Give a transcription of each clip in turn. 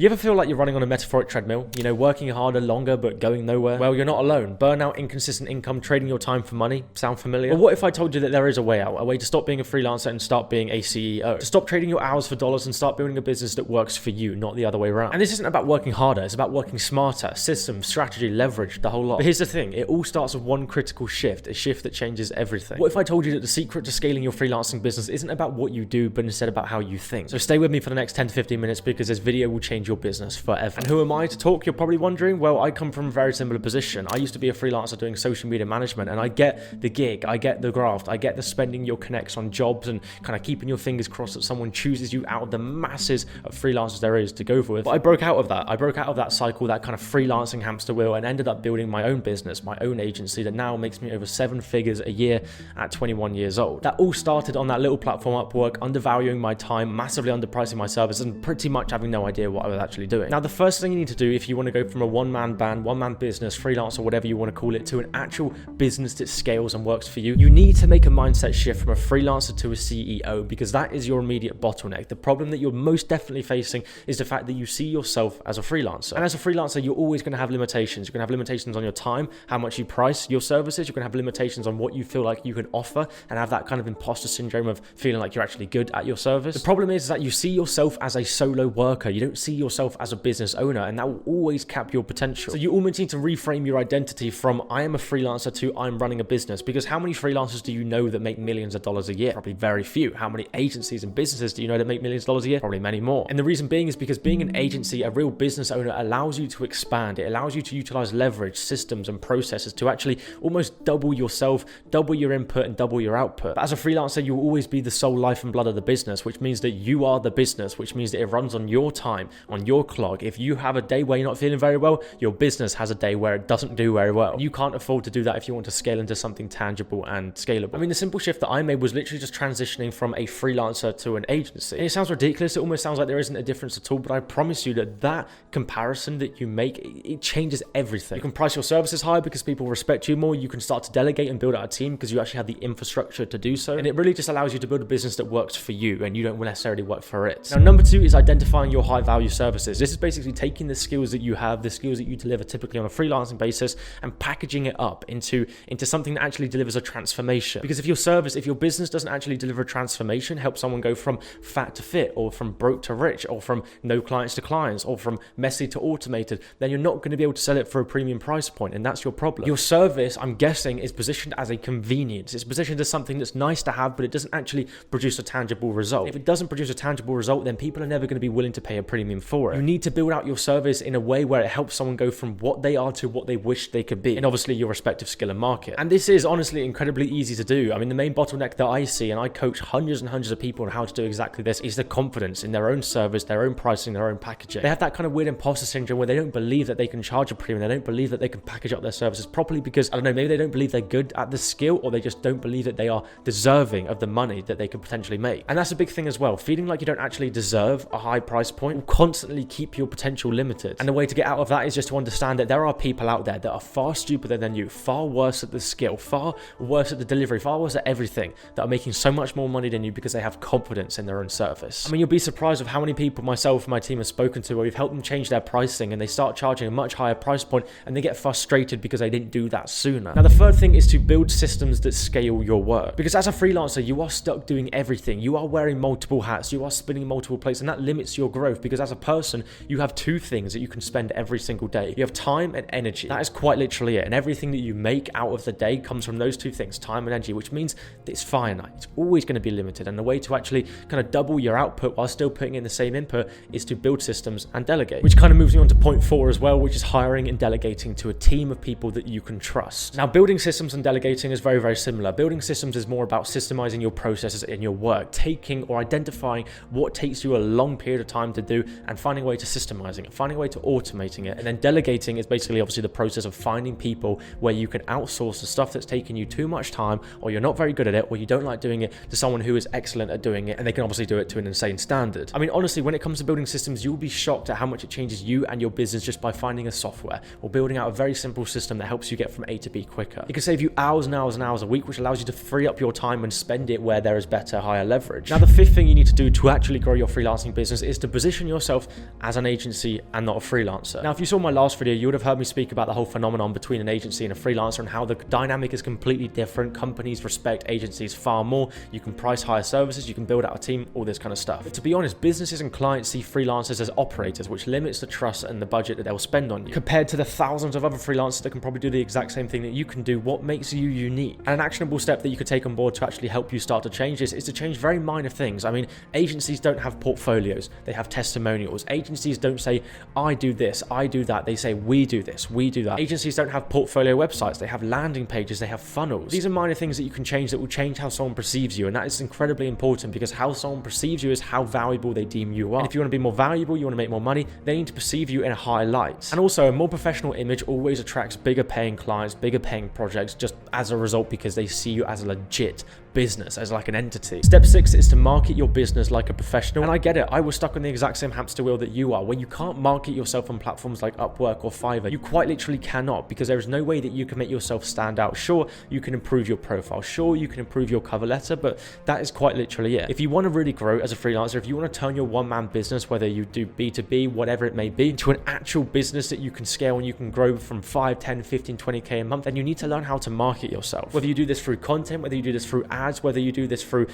You ever feel like you're running on a metaphoric treadmill? You know, working harder, longer, but going nowhere? Well, you're not alone. Burnout, inconsistent income, trading your time for money. Sound familiar? Well, what if I told you that there is a way out? A way to stop being a freelancer and start being a CEO. To stop trading your hours for dollars and start building a business that works for you, not the other way around. And this isn't about working harder. It's about working smarter. Systems, strategy, leverage, the whole lot. But here's the thing. It all starts with one critical shift. A shift that changes everything. What if I told you that the secret to scaling your freelancing business isn't about what you do, but instead about how you think? So stay with me for the next 10 to 15 minutes because this video will change your business forever. And who am I to talk? You're probably wondering. Well, I come from a very similar position. I used to be a freelancer doing social media management, and I get the gig, I get the graft, I get the spending your connects on jobs and kind of keeping your fingers crossed that someone chooses you out of the masses of freelancers there is to go with. But I broke out of that. I broke out of that cycle, that kind of freelancing hamster wheel, and ended up building my own business, my own agency that now makes me over 7 figures a year at 21 years old. That all started on that little platform Upwork, undervaluing my time, massively underpricing my services, and pretty much having no idea what I was actually doing. Now, the first thing you need to do if you want to go from a one-man band, one-man business, freelance, or whatever you want to call it, to an actual business that scales and works for you, you need to make a mindset shift from a freelancer to a CEO, because that is your immediate bottleneck. The problem that you're most definitely facing is the fact that you see yourself as a freelancer. And as a freelancer, you're always going to have limitations. You're going to have limitations on your time, how much you price your services. You're going to have limitations on what you feel like you can offer and have that kind of imposter syndrome of feeling like you're actually good at your service. The problem is that you see yourself as a solo worker. You don't see yourself as a business owner, and that will always cap your potential. So you almost need to reframe your identity from I am a freelancer to I'm running a business, because how many freelancers do you know that make millions of dollars a year? Probably very few. How many agencies and businesses do you know that make millions of dollars a year? Probably many more. And the reason being is because being an agency, a real business owner, allows you to expand. It allows you to utilize leverage, systems, and processes to actually almost double yourself, double your input, and double your output. But as a freelancer, you will always be the sole life and blood of the business, which means that you are the business, which means that it runs on your time, on your clock. If you have a day where you're not feeling very well, your business has a day where it doesn't do very well. You can't afford to do that if you want to scale into something tangible and scalable. I mean, the simple shift that I made was literally just transitioning from a freelancer to an agency. And it sounds ridiculous. It almost sounds like there isn't a difference at all, but I promise you that that comparison that you make, it changes everything. You can price your services higher because people respect you more. You can start to delegate and build out a team because you actually have the infrastructure to do so. And it really just allows you to build a business that works for you and you don't necessarily work for it. Now, number 2 is identifying your high value services. This is basically taking the skills that you have, the skills that you deliver typically on a freelancing basis, and packaging it up into something that actually delivers a transformation. Because if your business doesn't actually deliver a transformation, help someone go from fat to fit, or from broke to rich, or from no clients to clients, or from messy to automated, then you're not going to be able to sell it for a premium price point, and that's your problem. Your service, I'm guessing, is positioned as a convenience. It's positioned as something that's nice to have, but it doesn't actually produce a tangible result. If it doesn't produce a tangible result, then people are never going to be willing to pay a premium for it. You need to build out your service in a way where it helps someone go from what they are to what they wish they could be, and obviously your respective skill and market. And this is honestly incredibly easy to do. I mean, the main bottleneck that I see, and I coach hundreds and hundreds of people on how to do exactly this, is the confidence in their own service, their own pricing, their own packaging. They have that kind of weird imposter syndrome where they don't believe that they can charge a premium. They don't believe that they can package up their services properly because, I don't know, maybe they don't believe they're good at the skill, or they just don't believe that they are deserving of the money that they could potentially make. And that's a big thing as well. Feeling like you don't actually deserve a high price point will constantly keep your potential limited. And the way to get out of that is just to understand that there are people out there that are far stupider than you, far worse at the skill, far worse at the delivery, far worse at everything, that are making so much more money than you because they have confidence in their own service. I mean, you'll be surprised of how many people myself and my team have spoken to where we've helped them change their pricing and they start charging a much higher price point and they get frustrated because they didn't do that sooner. Now, the third thing is to build systems that scale your work, because as a freelancer, you are stuck doing everything. You are wearing multiple hats, you are spinning multiple plates, and that limits your growth, because as a person, you have 2 things that you can spend every single day. You have time and energy. That is quite literally it. And everything that you make out of the day comes from those 2 things, time and energy, which means that it's finite. It's always going to be limited. And the way to actually kind of double your output while still putting in the same input is to build systems and delegate, which kind of moves me on to point 4 as well, which is hiring and delegating to a team of people that you can trust. Now, building systems and delegating is very, very similar. Building systems is more about systemizing your processes in your work, taking or identifying what takes you a long period of time to do and finding a way to systemizing it, finding a way to automating it. And then delegating is basically obviously the process of finding people where you can outsource the stuff that's taking you too much time, or you're not very good at it, or you don't like doing it, to someone who is excellent at doing it, and they can obviously do it to an insane standard. I mean, honestly, when it comes to building systems, you'll be shocked at how much it changes you and your business just by finding a software or building out a very simple system that helps you get from A to B quicker. It can save you hours and hours and hours a week, which allows you to free up your time and spend it where there is better, higher leverage. Now, the 5th thing you need to do to actually grow your freelancing business is to position yourself as an agency and not a freelancer. Now, if you saw my last video, you would have heard me speak about the whole phenomenon between an agency and a freelancer and how the dynamic is completely different. Companies respect agencies far more. You can price higher services, you can build out a team, all this kind of stuff. But to be honest, businesses and clients see freelancers as operators, which limits the trust and the budget that they'll spend on you. Compared to the thousands of other freelancers that can probably do the exact same thing that you can do, what makes you unique? And an actionable step that you could take on board to actually help you start to change this is to change very minor things. I mean, agencies don't have portfolios, they have testimonials. Agencies don't say, I do this, I do that. They say, we do this, we do that. Agencies don't have portfolio websites, they have landing pages, they have funnels. These are minor things that you can change that will change how someone perceives you, and that is incredibly important because how someone perceives you is how valuable they deem you are. And if you want to be more valuable, you want to make more money, they need to perceive you in a higher light. And also, a more professional image always attracts bigger paying clients, bigger paying projects, just as a result because they see you as a legit business, as like an entity. Step 6 is to market your business like a professional. And I get it, I was stuck on the exact same hamster wheel that you are, where you can't market yourself on platforms like Upwork or Fiverr. You quite literally cannot, because there is no way that you can make yourself stand out. Sure, you can improve your profile, sure, you can improve your cover letter, but that is quite literally it. If you want to really grow as a freelancer, if you want to turn your one-man business, whether you do B2B, whatever it may be, to an actual business that you can scale and you can grow from 5, 10, 15, 20k a month, then you need to learn how to market yourself. Whether you do this through content, whether you do this through ads, whether you do this through,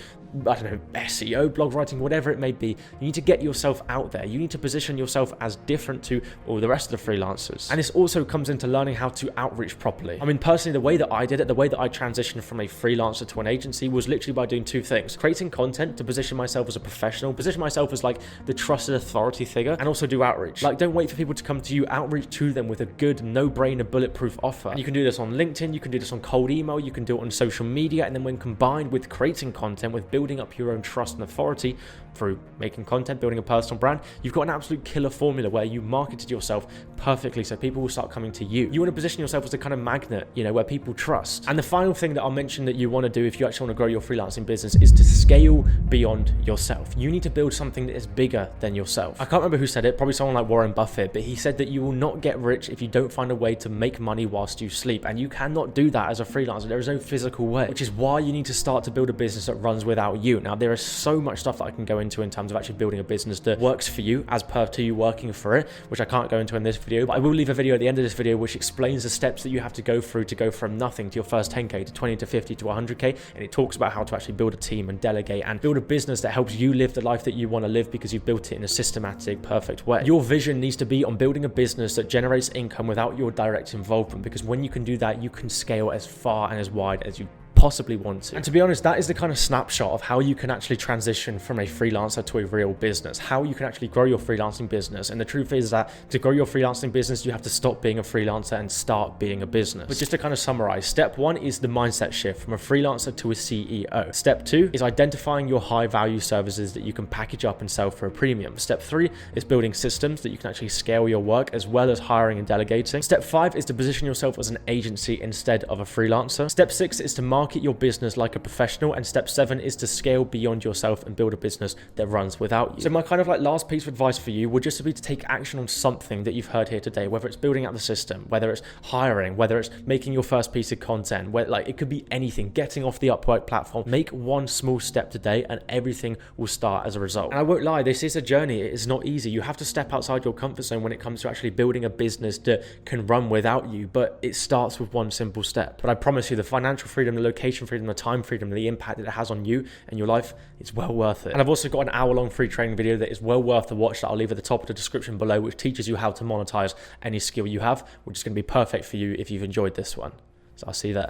I don't know, SEO, blog writing, whatever it may be, you need to get yourself out there. You need to position yourself as different to all the rest of the freelancers. And this also comes into learning how to outreach properly. I mean, personally, the way that I did it, the way that I transitioned from a freelancer to an agency was literally by doing two things: creating content to position myself as a professional, position myself as like the trusted authority figure, and also do outreach. Like, don't wait for people to come to you, outreach to them with a good, no-brainer, bulletproof offer. And you can do this on LinkedIn, you can do this on cold email, you can do it on social media, and then when combined with creating content, with building up your own trust and authority through making content, building a personal brand, you've got an absolute killer formula where you marketed yourself perfectly so people will start coming to you. You want to position yourself as a kind of magnet, you know, where people trust. And the final thing that I'll mention that you want to do if you actually want to grow your freelancing business is to scale beyond yourself. You need to build something that is bigger than yourself. I can't remember who said it, probably someone like Warren Buffett, but he said that you will not get rich if you don't find a way to make money whilst you sleep. And you cannot do that as a freelancer. There is no physical way, which is why you need to start to build a business that runs without you. Now, there is so much stuff that I can go into in terms of actually building a business that works for you as per to you working for it, which I can't go into in this video, but I will leave a video at the end of this video which explains the steps that you have to go through to go from nothing to your first 10k to 20 to 50 to 100k, and it talks about how to actually build a team and delegate and build a business that helps you live the life that you want to live because you've built it in a systematic, perfect way. Your vision needs to be on building a business that generates income without your direct involvement, because when you can do that, you can scale as far and as wide as you possibly want to. And to be honest, that is the kind of snapshot of how you can actually transition from a freelancer to a real business, how you can actually grow your freelancing business. And the truth is that to grow your freelancing business, you have to stop being a freelancer and start being a business. But just to kind of summarize, step 1 is the mindset shift from a freelancer to a CEO. Step 2 is identifying your high value services that you can package up and sell for a premium. Step 3 is building systems that you can actually scale your work, as well as hiring and delegating. Step 5 is to position yourself as an agency instead of a freelancer. Step 6 is to market your business like a professional, and step 7 is to scale beyond yourself and build a business that runs without you. So my kind of like last piece of advice for you would just be to take action on something that you've heard here today, whether it's building out the system, whether it's hiring, whether it's making your first piece of content, where like it could be anything, getting off the Upwork platform. Make one small step today and everything will start as a result. And I won't lie, this is a journey. It is not easy. You have to step outside your comfort zone when it comes to actually building a business that can run without you, but it starts with one simple step. But I promise you, the financial freedom, the location freedom, the time freedom, the impact that it has on you and your life, it's well worth it. And I've also got an hour-long free training video that is well worth the watch that I'll leave at the top of the description below, which teaches you how to monetize any skill you have, which is going to be perfect for you if you've enjoyed this one. So I'll see you there.